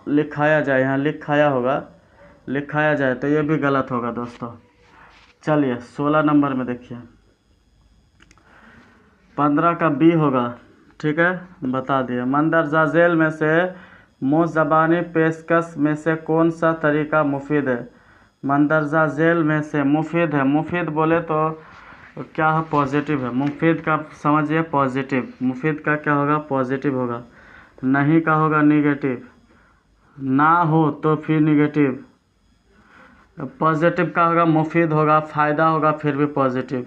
लिखाया जाए, यहाँ लिखाया होगा, लिखाया जाए तो ये भी गलत होगा दोस्तों। चलिए 16 नंबर में देखिए, 15 का बी होगा, ठीक है, बता दिए। मंदरजा झेल में से मुज़बानी पेशकश में से कौन सा तरीका मुफीद है? मंदरजा झेल में से मुफीद है, मुफीद बोले तो क्या है, पॉजिटिव है। मुफीद का समझिए पॉजिटिव, मुफीद का क्या होगा, पॉजिटिव होगा। नहीं का होगा निगेटिव, ना हो तो फिर निगेटिव, पॉजिटिव का होगा मुफीद होगा, फ़ायदा होगा फिर भी पॉजिटिव।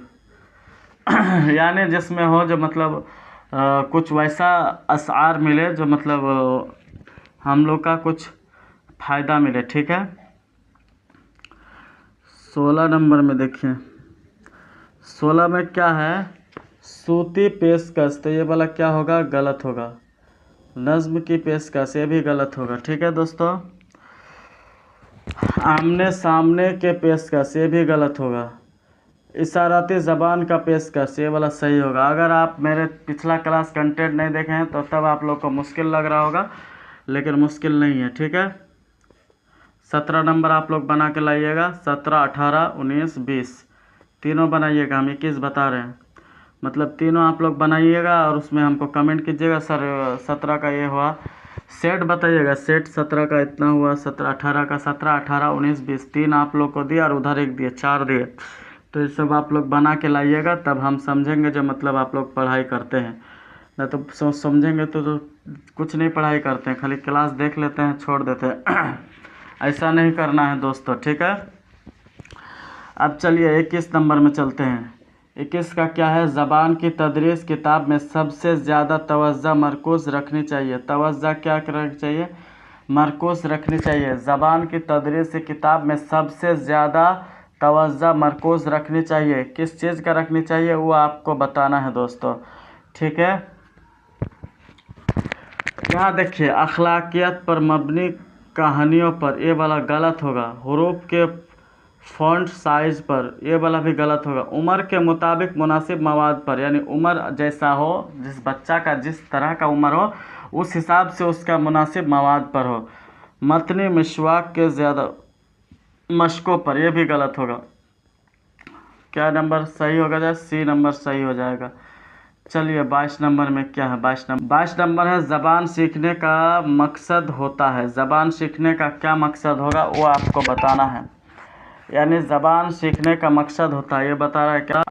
यानी जिसमें हो जो मतलब कुछ वैसा अशार मिले जो मतलब हम लोग का कुछ फ़ायदा मिले, ठीक है। 16 नंबर में देखिए, 16 में क्या है, सूती पेशकश, तो ये वाला क्या होगा, गलत होगा। नज्म की पेशकश, ये भी गलत होगा, ठीक है दोस्तों। आमने सामने के पेशकश, ये भी गलत होगा। इशाराती ज़बान का पेशकश, ये वाला सही होगा। अगर आप मेरे पिछला क्लास कंटेंट नहीं देखे हैं तो तब आप लोग को मुश्किल लग रहा होगा, लेकिन मुश्किल नहीं है, ठीक है। 17 नंबर आप लोग बना के लाइएगा, 17, 18, 19, 20 तीनों बनाइएगा। हम 21 बता रहे हैं, मतलब तीनों आप लोग बनाइएगा और उसमें हमको कमेंट कीजिएगा, सर 17 का ये हुआ, सेट बताइएगा, सेट 17 का इतना हुआ, 17, 18 का 17, 18, 19, 20 तीन आप लोग को दिया और उधर एक दिए, 4 दिए। तो ये सब आप लोग बना के लाइएगा, तब हम समझेंगे जो मतलब आप लोग पढ़ाई करते हैं। नहीं तो समझेंगे तो कुछ नहीं पढ़ाई करते हैं, खाली क्लास देख लेते हैं छोड़ देते हैं। ऐसा नहीं करना है दोस्तों, ठीक है। अब चलिए 21 नंबर में चलते हैं। 21 का क्या है, ज़बान की तदरीस किताब में सबसे ज़्यादा तवज्जो मरकूज़ रखनी चाहिए। तवज्जो क्या रखनी चाहिए, मरकूज़ रखनी चाहिए। ज़बान की तदरीस किताब में सबसे ज़्यादा तवज्जो मरकूज़ रखनी चाहिए। किस चीज़ का रखनी चाहिए वो आपको बताना है दोस्तों, ठीक है। यहाँ देखिए, अखलाकियत पर मबनी कहानियों पर, ये वाला गलत होगा। हुरूफ के फ़ॉन्ट साइज़ पर, ये वाला भी गलत होगा। उम्र के मुताबिक मुनासिब मवाद पर, यानी उम्र जैसा हो, जिस बच्चा का जिस तरह का उम्र हो उस हिसाब से उसका मुनासिब मवाद पर हो। मतनी मिसवाक के ज़्यादा मशकों पर, यह भी गलत होगा। क्या नंबर सही होगा, सी नंबर सही हो जाएगा। चलिए 22 नंबर में क्या है, 22 नंबर है, ज़बान सीखने का मकसद होता है। ज़बान सीखने का क्या मकसद होगा वो आपको बताना है, यानी ज़बान सीखने का मकसद होता है, ये बता रहा है क्या।